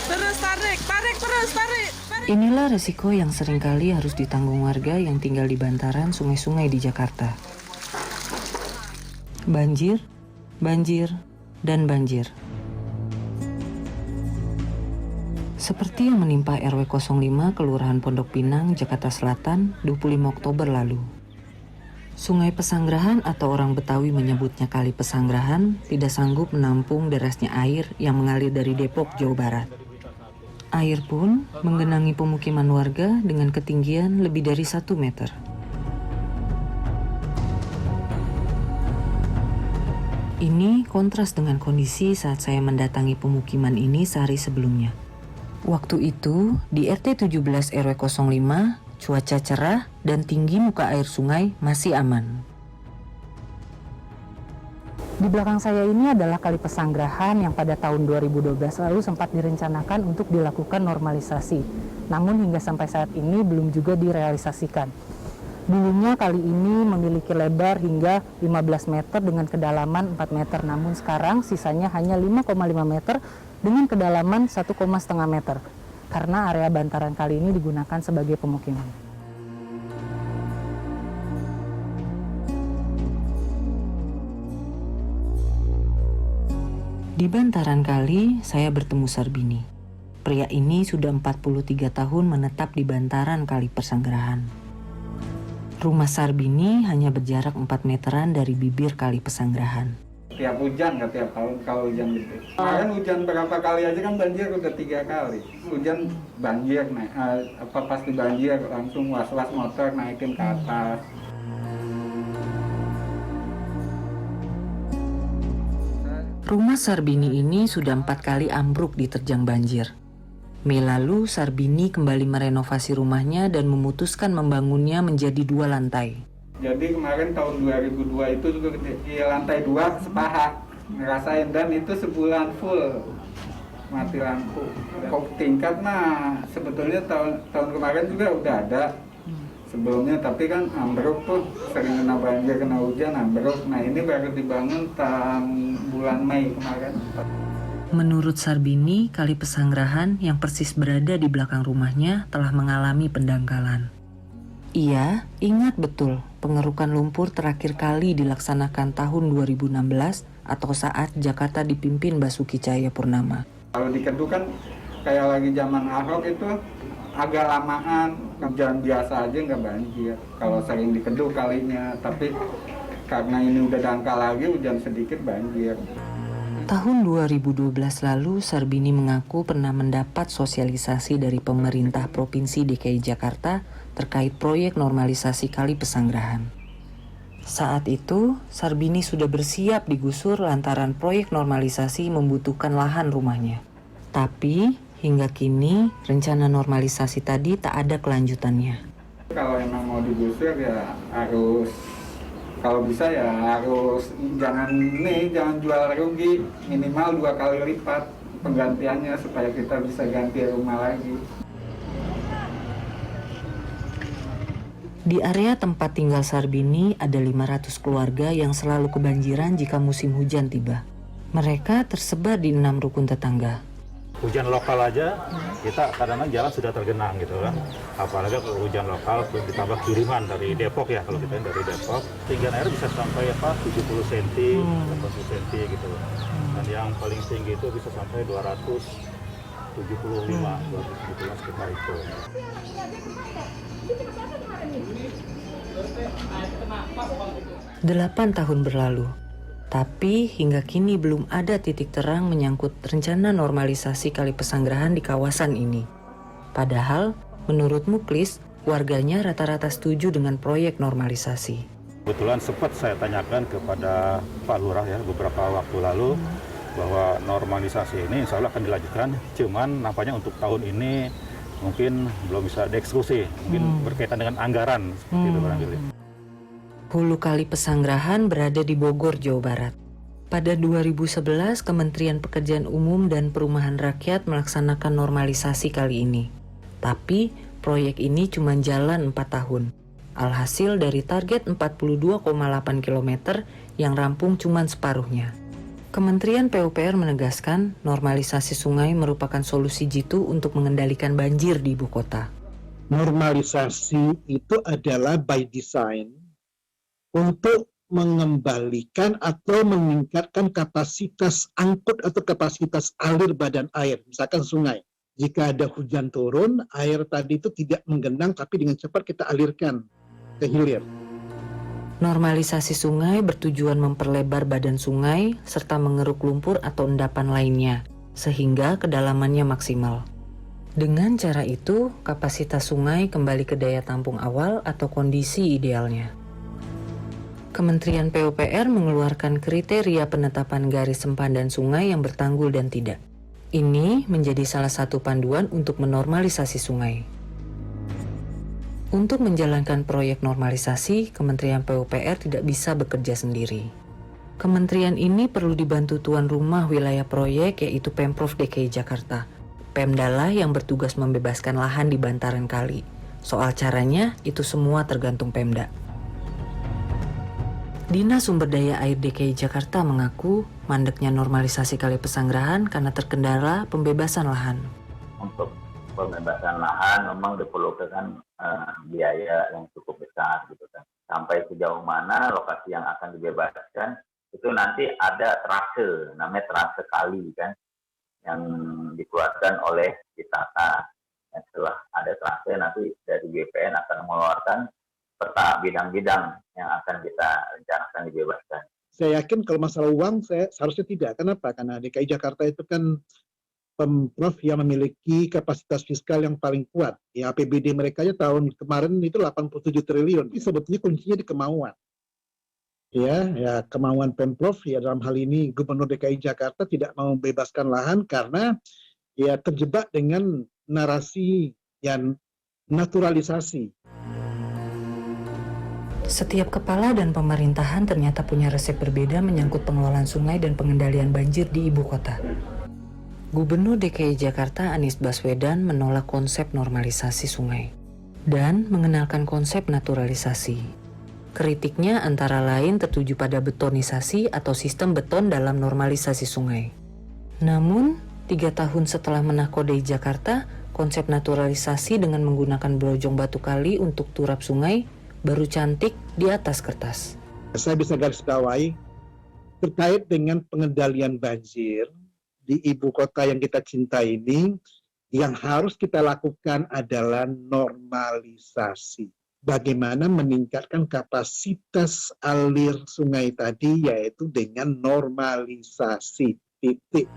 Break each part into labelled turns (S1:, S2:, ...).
S1: Terus tarik, tarik terus, tarik.
S2: Inilah resiko yang seringkali harus ditanggung warga yang tinggal di bantaran sungai-sungai di Jakarta. Banjir, banjir, dan banjir. Seperti yang menimpa RW 05 Kelurahan Pondok Pinang, Jakarta Selatan, 25 Oktober lalu. Sungai Pesanggerahan atau orang Betawi menyebutnya Kali Pesanggerahan tidak sanggup menampung derasnya air yang mengalir dari Depok, Jawa Barat. Air pun menggenangi pemukiman warga dengan ketinggian lebih dari 1 meter. Ini kontras dengan kondisi saat saya mendatangi pemukiman ini sehari sebelumnya. Waktu itu, di RT 17 RW 05, cuaca cerah dan tinggi muka air sungai masih aman. Di belakang saya ini adalah Kali Pesanggerahan yang pada tahun 2012 lalu sempat direncanakan untuk dilakukan normalisasi. Namun hingga sampai saat ini belum juga direalisasikan. Dulunya kali ini memiliki lebar hingga 15 meter dengan kedalaman 4 meter. Namun sekarang sisanya hanya 5,5 meter dengan kedalaman 1,5 meter. Karena area bantaran kali ini digunakan sebagai pemukiman. Di bantaran kali, saya bertemu Sarbini. Pria ini sudah 43 tahun menetap di bantaran Kali Pesanggerahan. Rumah Sarbini hanya berjarak 4 meteran dari bibir Kali Pesanggerahan.
S3: Tiap hujan, nggak tiap tahun kalau hujan gede. Kemarin hujan berapa kali aja kan banjir udah 3 kali. Hujan banjir, pasti banjir, langsung was-was motor naikin ke atas.
S2: Rumah Sarbini ini sudah 4 kali ambruk diterjang banjir. Mei lalu, Sarbini kembali merenovasi rumahnya dan memutuskan membangunnya menjadi 2 lantai.
S3: Jadi kemarin tahun 2002 itu juga di lantai 2 sepaha ngerasain, dan itu sebulan full mati lampu. Kok tingkat mah sebetulnya tahun kemarin juga udah ada sebelumnya, tapi kan ambruk tuh, sering kena banjir, kena hujan, ambruk. Nah ini baru dibangun bulan Mei kemarin.
S2: Menurut Sarbini, Kali Pesanggerahan yang persis berada di belakang rumahnya telah mengalami pendangkalan. Ia ingat betul pengerukan lumpur terakhir kali dilaksanakan tahun 2016 atau saat Jakarta dipimpin Basuki Cahayapurnama.
S3: Kalau di Kedu kan kayak lagi zaman Ahok itu agak lamaan, hujan biasa aja nggak banjir. Kalau sering di Kedu kalinya, tapi karena ini udah dangkal lagi, hujan sedikit banjir.
S2: Tahun 2012 lalu, Sarbini mengaku pernah mendapat sosialisasi dari pemerintah Provinsi DKI Jakarta terkait proyek normalisasi Kali Pesanggerahan. Saat itu, Sarbini sudah bersiap digusur lantaran proyek normalisasi membutuhkan lahan rumahnya. Tapi, hingga kini, rencana normalisasi tadi tak ada kelanjutannya.
S3: Kalau emang mau digusur ya harus, kalau bisa ya harus jangan jual rugi, minimal 2 kali lipat penggantiannya supaya kita bisa ganti rumah lagi.
S2: Di area tempat tinggal Sarbini ada 500 keluarga yang selalu kebanjiran jika musim hujan tiba. Mereka tersebar di 6 rukun tetangga.
S4: Hujan lokal aja, kita kadang-kadang jalan sudah tergenang gitu kan. Apalagi kalau hujan lokal ditambah kiriman dari Depok ya, kalau kita dari Depok, ketinggian air bisa sampai 70 cm, 80 cm gitu. Dan yang paling tinggi itu bisa sampai 275 sekitar itu.
S2: 8 tahun berlalu, tapi hingga kini belum ada titik terang menyangkut rencana normalisasi Kali Pesanggerahan di kawasan ini. Padahal, menurut Muklis, warganya rata-rata setuju dengan proyek normalisasi.
S4: Kebetulan sempat saya tanyakan kepada Pak Lurah ya beberapa waktu lalu bahwa normalisasi ini insya Allah akan dilanjutkan, cuman nampaknya untuk tahun ini mungkin belum bisa dieksekusi, mungkin berkaitan dengan anggaran seperti itu barangkali.
S2: Hulu Kali Pesanggerahan berada di Bogor, Jawa Barat. Pada 2011, Kementerian Pekerjaan Umum dan Perumahan Rakyat melaksanakan normalisasi kali ini. Tapi, proyek ini cuma jalan 4 tahun. Alhasil dari target 42,8 km yang rampung cuma separuhnya.
S5: Kementerian PUPR menegaskan normalisasi sungai merupakan solusi jitu untuk mengendalikan banjir di ibu kota.
S6: Normalisasi itu adalah by design untuk mengembalikan atau meningkatkan kapasitas angkut atau kapasitas alir badan air, misalkan sungai. Jika ada hujan turun, air tadi itu tidak menggenang tapi dengan cepat kita alirkan ke hilir.
S5: Normalisasi sungai bertujuan memperlebar badan sungai serta mengeruk lumpur atau endapan lainnya, sehingga kedalamannya maksimal. Dengan cara itu, kapasitas sungai kembali ke daya tampung awal atau kondisi idealnya. Kementerian PUPR mengeluarkan kriteria penetapan garis sempadan sungai yang bertanggul dan tidak. Ini menjadi salah satu panduan untuk menormalisasi sungai. Untuk menjalankan proyek normalisasi, Kementerian PUPR tidak bisa bekerja sendiri. Kementerian ini perlu dibantu tuan rumah wilayah proyek yaitu Pemprov DKI Jakarta. Pemdalah yang bertugas membebaskan lahan di bantaran kali. Soal caranya, itu semua tergantung Pemda. Dinas Sumber Daya Air DKI Jakarta mengaku mandeknya normalisasi Kali Pesanggerahan karena terkendala pembebasan lahan.
S7: Untuk pembebasan lahan memang diperlukan biaya yang cukup besar gitu kan. Sampai sejauh mana lokasi yang akan dibebaskan itu nanti ada trase, namanya trase kali kan, yang dikeluarkan oleh Ditata. Setelah ada trase nanti dari BPN akan mengeluarkan peta bidang-bidang yang akan kita rencanakan dibebaskan.
S6: Saya yakin kalau masalah uang saya seharusnya tidak. Kenapa? Karena DKI Jakarta itu kan Pemprov yang memiliki kapasitas fiskal yang paling kuat. Ya, APBD mereka tahun kemarin itu 87 triliun. Ini sebetulnya kuncinya di kemauan. Ya, kemauan Pemprov ya dalam hal ini Gubernur DKI Jakarta tidak mau membebaskan lahan karena ya terjebak dengan narasi yang naturalisasi.
S5: Setiap kepala dan pemerintahan ternyata punya resep berbeda menyangkut pengelolaan sungai dan pengendalian banjir di ibu kota. Gubernur DKI Jakarta Anies Baswedan menolak konsep normalisasi sungai dan mengenalkan konsep naturalisasi. Kritiknya antara lain tertuju pada betonisasi atau sistem beton dalam normalisasi sungai. Namun, 3 tahun setelah menakodai Jakarta, konsep naturalisasi dengan menggunakan brojong batu kali untuk turap sungai baru cantik di atas kertas.
S6: Saya bisa garis bawahi terkait dengan pengendalian banjir di ibu kota yang kita cintai ini, yang harus kita lakukan adalah normalisasi. Bagaimana meningkatkan kapasitas alir sungai tadi, yaitu dengan normalisasi. Titik.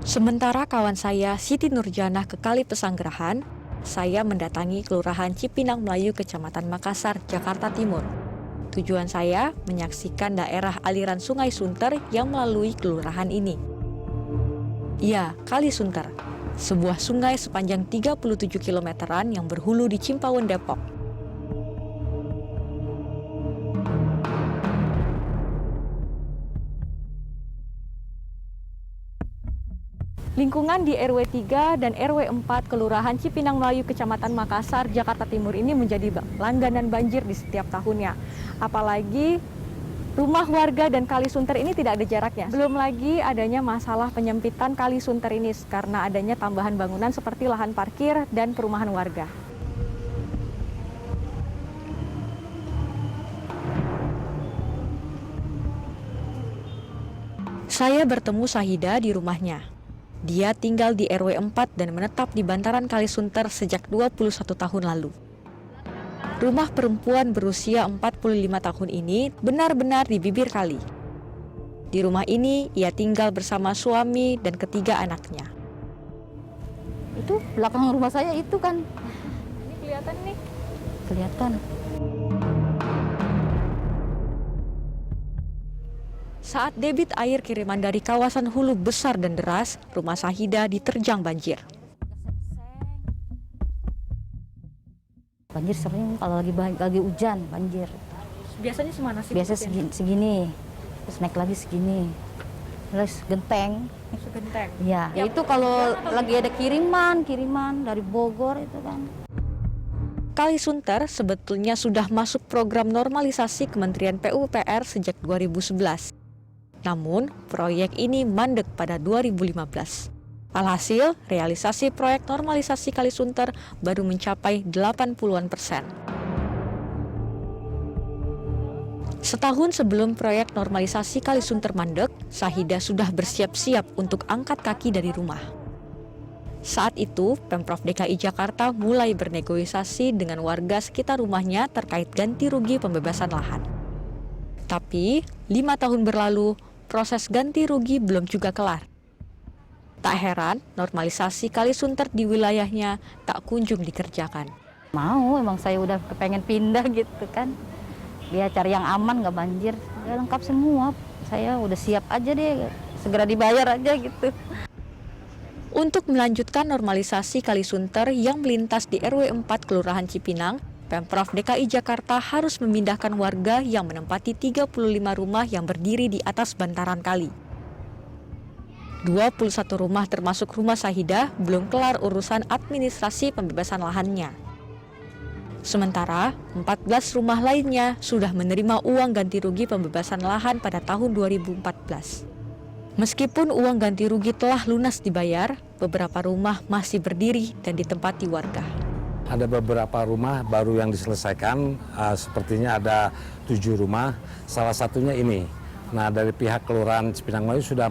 S8: Sementara kawan saya Siti Nurjanah ke Kali Pesanggerahan, saya mendatangi Kelurahan Cipinang Melayu, Kecamatan Makassar, Jakarta Timur. Tujuan saya menyaksikan daerah aliran Sungai Sunter yang melalui kelurahan ini. Ya, Kali Sunter, sebuah sungai sepanjang 37 kilometeran yang berhulu di Cimpauen, Depok. Lingkungan di RW 3 dan RW 4 Kelurahan Cipinang Melayu, Kecamatan Makassar, Jakarta Timur ini menjadi langganan banjir di setiap tahunnya. Apalagi rumah warga dan Kali Sunter ini tidak ada jaraknya. Belum lagi adanya masalah penyempitan Kali Sunter ini karena adanya tambahan bangunan seperti lahan parkir dan perumahan warga. Saya bertemu Sahida di rumahnya. Dia tinggal di RW 4 dan menetap di bantaran Kali Sunter sejak 21 tahun lalu. Rumah perempuan berusia 45 tahun ini benar-benar di bibir kali. Di rumah ini, ia tinggal bersama suami dan ketiga anaknya.
S9: Itu belakang rumah saya itu kan.
S8: Ini kelihatan nih.
S9: Kelihatan.
S8: Saat debit air kiriman dari kawasan hulu besar dan deras, rumah Sahida diterjang banjir.
S9: Banjir sering kalau lagi hujan, banjir.
S8: Biasanya semana sih?
S9: Biasa segini, terus naik lagi segini, terus genteng.
S8: Segenteng.
S9: Ya, itu kalau lagi ada kiriman dari Bogor itu kan.
S8: Kali Sunter sebetulnya sudah masuk program normalisasi Kementerian PUPR sejak 2011. Namun, proyek ini mandek pada 2015. Alhasil, realisasi proyek normalisasi Kali Sunter baru mencapai 80-an%. Setahun sebelum proyek normalisasi Kali Sunter mandek, Sahida sudah bersiap-siap untuk angkat kaki dari rumah. Saat itu, Pemprov DKI Jakarta mulai bernegosiasi dengan warga sekitar rumahnya terkait ganti rugi pembebasan lahan. Tapi, 5 tahun berlalu, proses ganti rugi belum juga kelar. Tak heran, normalisasi Kali Sunter di wilayahnya tak kunjung dikerjakan.
S9: Mau, emang saya udah kepengen pindah gitu kan. Dia cari yang aman, nggak banjir. Ya, lengkap semua. Saya udah siap aja deh, segera dibayar aja gitu.
S8: Untuk melanjutkan normalisasi Kali Sunter yang melintas di RW 4 Kelurahan Cipinang, Pemprov DKI Jakarta harus memindahkan warga yang menempati 35 rumah yang berdiri di atas bantaran kali. 21 rumah termasuk rumah Sahida belum kelar urusan administrasi pembebasan lahannya. Sementara, 14 rumah lainnya sudah menerima uang ganti rugi pembebasan lahan pada tahun 2014. Meskipun uang ganti rugi telah lunas dibayar, beberapa rumah masih berdiri dan ditempati warga.
S10: Ada beberapa rumah baru yang diselesaikan, sepertinya ada 7 rumah, salah satunya ini. Nah, dari pihak Kelurahan Cipinang Melayu sudah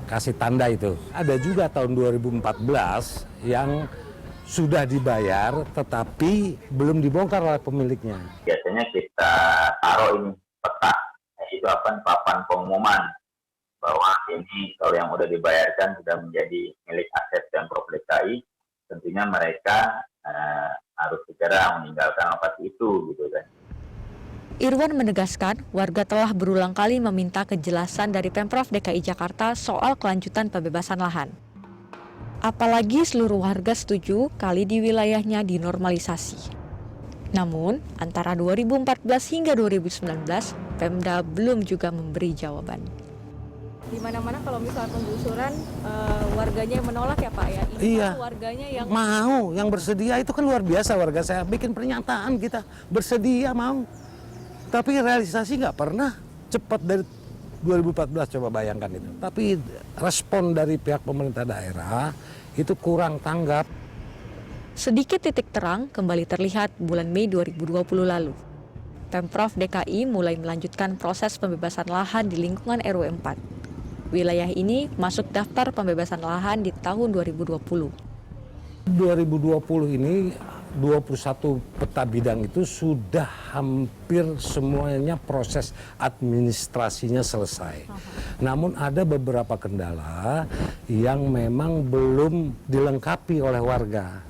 S10: kasih tanda itu. Ada juga tahun 2014 yang sudah dibayar tetapi belum dibongkar oleh pemiliknya.
S7: Biasanya kita taruh ini peta, itu papan pengumuman bahwa ini kalau yang sudah dibayarkan sudah menjadi milik aset Pemprov DKI, tentunya mereka harus segera meninggalkan lokasi itu, gitu kan.
S8: Irwan menegaskan, warga telah berulang kali meminta kejelasan dari Pemprov DKI Jakarta soal kelanjutan pembebasan lahan. Apalagi seluruh warga setuju kali di wilayahnya dinormalisasi. Namun, antara 2014 hingga 2019, Pemda belum juga memberi jawaban. Di mana-mana kalau misalnya penggusuran, warganya yang menolak ya Pak ya? Ini
S10: iya,
S8: warganya yang
S10: mau, yang bersedia itu kan luar biasa. Warga saya bikin pernyataan, kita bersedia mau. Tapi realisasi nggak pernah cepat dari 2014, coba bayangkan itu. Tapi respon dari pihak pemerintah daerah itu kurang tanggap.
S8: Sedikit titik terang kembali terlihat bulan Mei 2020 lalu. Pemprov DKI mulai melanjutkan proses pembebasan lahan di lingkungan RW 4. Wilayah ini masuk daftar pembebasan lahan di tahun 2020.
S10: 2020 ini 21 peta bidang itu sudah hampir semuanya proses administrasinya selesai. Namun ada beberapa kendala yang memang belum dilengkapi oleh warga.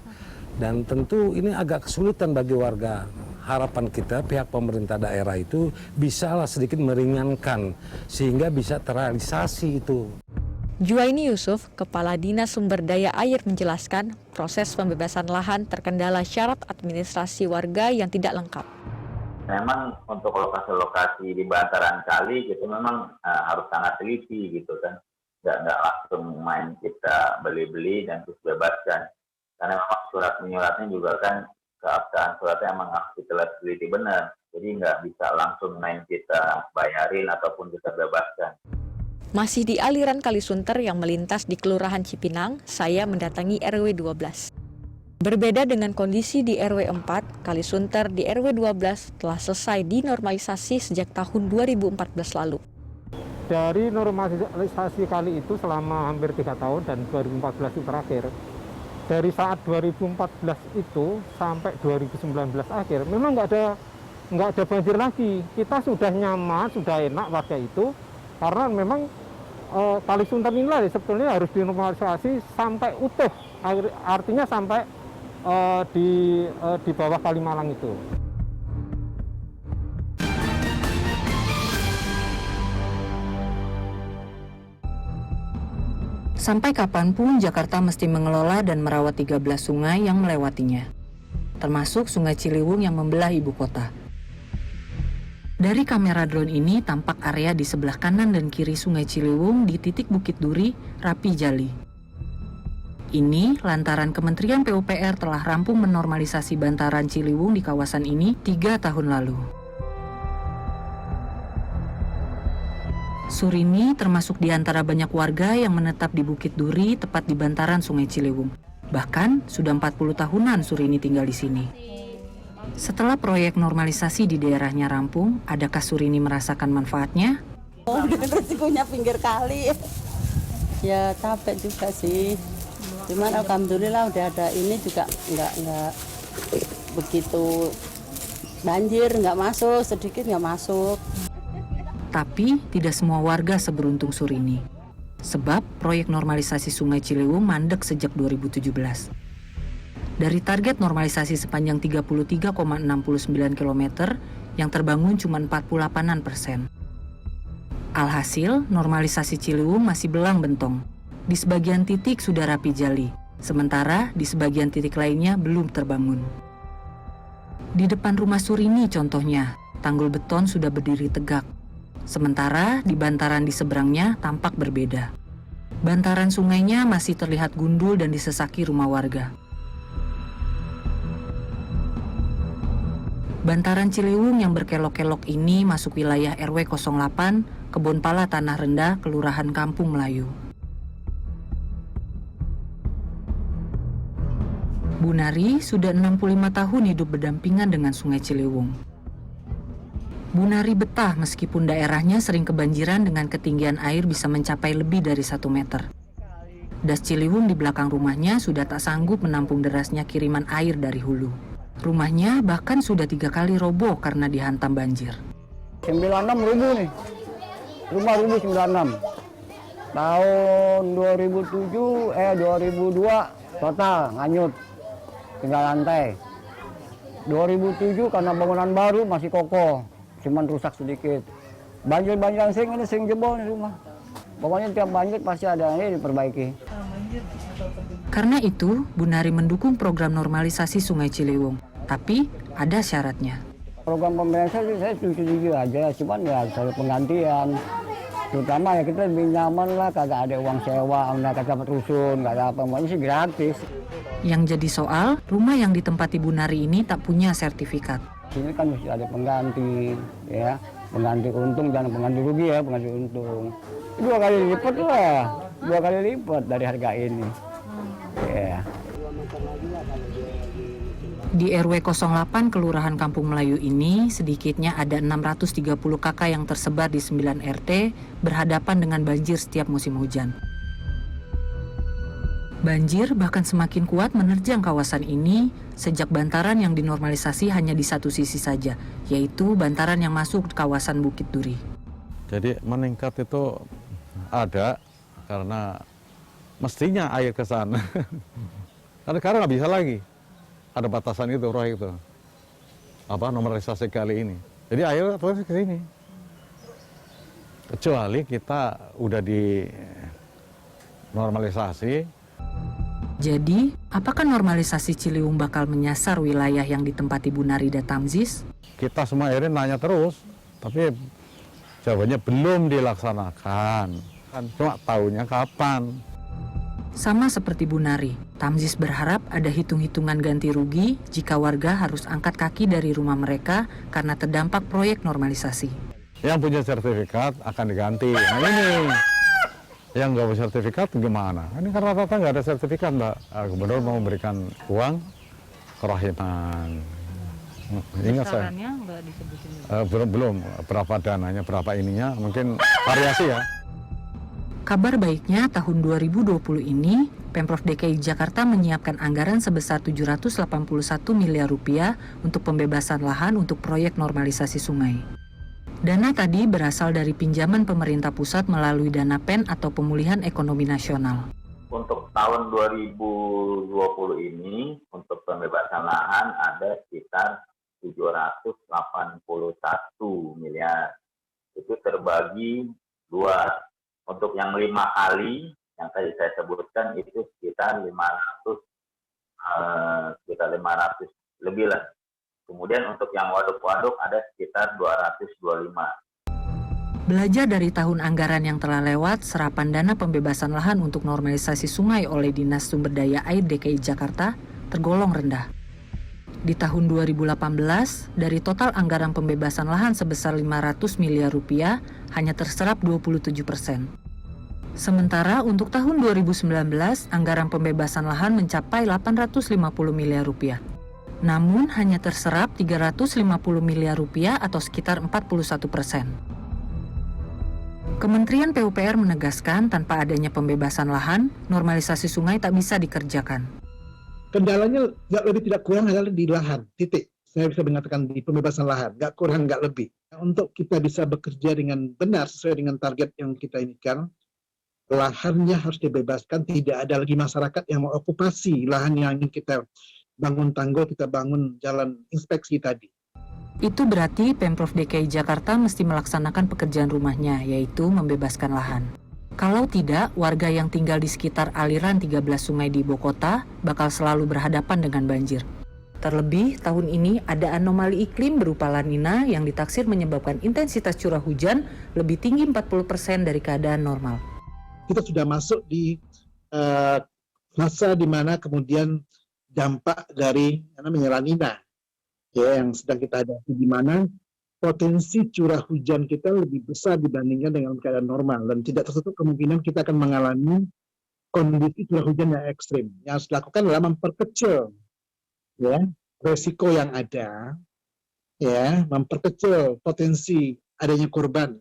S10: Dan tentu ini agak kesulitan bagi warga. Harapan kita pihak pemerintah daerah itu bisalah sedikit meringankan sehingga bisa terrealisasi itu.
S8: Juwaini Yusuf, Kepala Dinas Sumber Daya Air menjelaskan proses pembebasan lahan terkendala syarat administrasi warga yang tidak lengkap.
S7: Memang untuk lokasi-lokasi di bantaran kali gitu memang harus sangat teliti gitu kan. Nggak langsung main kita beli-beli dan terus bebaskan. Karena memang surat menyuratnya juga kan keabsahan suratnya emang harus kita teliti benar. Jadi nggak bisa langsung main kita bayarin ataupun kita bebaskan.
S8: Masih di aliran Kali Sunter yang melintas di Kelurahan Cipinang, saya mendatangi RW 12. Berbeda dengan kondisi di RW 4, Kali Sunter di RW 12 telah selesai dinormalisasi sejak tahun 2014 lalu.
S11: Dari normalisasi kali itu selama hampir 3 tahun dan 2014 itu terakhir, dari saat 2014 itu sampai 2019 akhir, memang nggak ada banjir lagi. Kita sudah nyaman, sudah enak warga itu, karena memang Kali Sunter inilah sebetulnya harus dinormalisasi sampai utuh, artinya sampai di bawah Kalimalang itu.
S5: Sampai kapanpun Jakarta mesti mengelola dan merawat 13 sungai yang melewatinya, termasuk Sungai Ciliwung yang membelah ibu kota. Dari kamera drone ini tampak area di sebelah kanan dan kiri Sungai Ciliwung di titik Bukit Duri, Rapi Jali. Ini lantaran Kementerian PUPR telah rampung menormalisasi bantaran Ciliwung di kawasan ini 3 tahun lalu. Surini termasuk di antara banyak warga yang menetap di Bukit Duri tepat di bantaran Sungai Ciliwung. Bahkan sudah 40 tahunan Surini tinggal di sini. Setelah proyek normalisasi di daerahnya rampung, adakah Surini merasakan manfaatnya?
S1: Resikonya pinggir kali. Ya capek juga sih. Cuman alhamdulillah udah ada ini juga nggak begitu banjir, nggak masuk, sedikit nggak masuk.
S5: Tapi tidak semua warga seberuntung Surini. Sebab proyek normalisasi Sungai Ciliwung mandek sejak 2017. Dari target normalisasi sepanjang 33,69 km, yang terbangun cuma 48%. Alhasil, normalisasi Ciliwung masih belang bentong. Di sebagian titik sudah rapi jali, sementara di sebagian titik lainnya belum terbangun. Di depan rumah Surini contohnya, tanggul beton sudah berdiri tegak. Sementara di bantaran di seberangnya tampak berbeda. Bantaran sungainya masih terlihat gundul dan disesaki rumah warga. Bantaran Ciliwung yang berkelok-kelok ini masuk wilayah RW 08, Kebon Pala Tanah Rendah, Kelurahan Kampung Melayu. Bu Nari sudah 65 tahun hidup berdampingan dengan Sungai Ciliwung. Bu Nari betah meskipun daerahnya sering kebanjiran dengan ketinggian air bisa mencapai lebih dari 1 meter. Das Ciliwung di belakang rumahnya sudah tak sanggup menampung derasnya kiriman air dari hulu. Rumahnya bahkan sudah 3 kali roboh karena dihantam banjir.
S12: 96 rubuh nih, rumah rubuh 96. Tahun 2002 total nganyut, tinggal lantai. 2007 karena bangunan baru masih kokoh, cuman rusak sedikit. Banjir-banjiran sering jebol nih rumah. Pokoknya tiap banjir pasti ada yang diperbaiki.
S5: Karena itu, Bu Nari mendukung program normalisasi Sungai Ciliwung. Tapi ada syaratnya.
S12: Program pemerintah sih saya setuju aja, cuman ya soal penggantian. Terutama ya kita lebih nyaman lah, kagak ada uang sewa, nggak dapat rusun, nggak ada apa, semuanya sih gratis.
S5: Yang jadi soal, rumah yang ditempati Bu Nari ini tak punya sertifikat.
S12: Ini kan mesti ada pengganti, ya, pengganti untung dan pengganti rugi ya, pengganti untung. 2 kali lipat lah, 2 kali lipat dari harga ini. Ya.
S5: Di RW 08 Kelurahan Kampung Melayu ini, sedikitnya ada 630 kakak yang tersebar di 9 RT berhadapan dengan banjir setiap musim hujan. Banjir bahkan semakin kuat menerjang kawasan ini sejak bantaran yang dinormalisasi hanya di satu sisi saja, yaitu bantaran yang masuk ke kawasan Bukit Duri.
S13: Jadi meningkat itu ada karena mestinya air ke sana. Karena sekarang nggak bisa lagi. Ada batasan itu, roh itu. Normalisasi kali ini. Jadi air terus ke sini. Kecuali kita udah di normalisasi.
S5: Jadi, apakah normalisasi Ciliwung bakal menyasar wilayah yang ditempati Bu Nari dan Tamzis?
S13: Kita semua akhirnya nanya terus, tapi jawabannya belum dilaksanakan. Kan cuma tahunya kapan.
S5: Sama seperti Bu Nari, Tamzis berharap ada hitung-hitungan ganti rugi jika warga harus angkat kaki dari rumah mereka karena terdampak proyek normalisasi.
S13: Yang punya sertifikat akan diganti. Nah ini, yang nggak punya sertifikat gimana? Ini karena rata-rata nggak ada sertifikat, Mbak. Gubernur mau memberikan uang kerahiman. Ingat saya. Belum, berapa dananya, berapa ininya, mungkin variasi ya.
S5: Kabar baiknya tahun 2020 ini, Pemprov DKI Jakarta menyiapkan anggaran sebesar 781 miliar rupiah untuk pembebasan lahan untuk proyek normalisasi sungai. Dana tadi berasal dari pinjaman pemerintah pusat melalui dana PEN atau Pemulihan Ekonomi Nasional.
S7: Untuk tahun 2020 ini, untuk pembebasan lahan ada sekitar 781 miliar. Itu terbagi 2. Untuk yang 5 kali yang tadi saya sebutkan itu sekitar 500 lebih lah. Kemudian untuk yang waduk-waduk ada sekitar 225.
S5: Belajar dari tahun anggaran yang telah lewat, serapan dana pembebasan lahan untuk normalisasi sungai oleh Dinas Sumber Daya Air DKI Jakarta tergolong rendah. Di tahun 2018, dari total anggaran pembebasan lahan sebesar 500 miliar rupiah, hanya terserap 27%. Sementara untuk tahun 2019, anggaran pembebasan lahan mencapai 850 miliar rupiah. Namun hanya terserap 350 miliar rupiah atau sekitar 41%. Kementerian PUPR menegaskan tanpa adanya pembebasan lahan, normalisasi sungai tak bisa dikerjakan.
S6: Kendalanya lebih tidak kurang adalah di lahan, titik. Saya bisa mengatakan di pembebasan lahan, nggak kurang, nggak lebih. Untuk kita bisa bekerja dengan benar sesuai dengan target yang kita inginkan, lahannya harus dibebaskan, tidak ada lagi masyarakat yang mau okupasi lahan yang ingin kita bangun tanggul, kita bangun jalan inspeksi tadi.
S5: Itu berarti Pemprov DKI Jakarta mesti melaksanakan pekerjaan rumahnya, yaitu membebaskan lahan. Kalau tidak, warga yang tinggal di sekitar aliran 13 sungai di ibu kota bakal selalu berhadapan dengan banjir. Terlebih, tahun ini ada anomali iklim berupa La Nina yang ditaksir menyebabkan intensitas curah hujan lebih tinggi 40% dari keadaan normal.
S6: Kita sudah masuk di masa di mana kemudian dampak dari La Nina ya, yang sedang kita hadapi, di mana potensi curah hujan kita lebih besar dibandingkan dengan keadaan normal, dan tidak tertutup kemungkinan kita akan mengalami kondisi curah hujan yang ekstrim. Yang harus dilakukan adalah memperkecil ya resiko yang ada, ya, memperkecil potensi adanya korban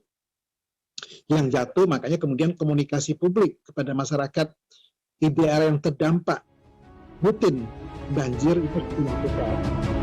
S6: yang jatuh. Makanya kemudian komunikasi publik kepada masyarakat di daerah yang terdampak rutin banjir itu dilakukan.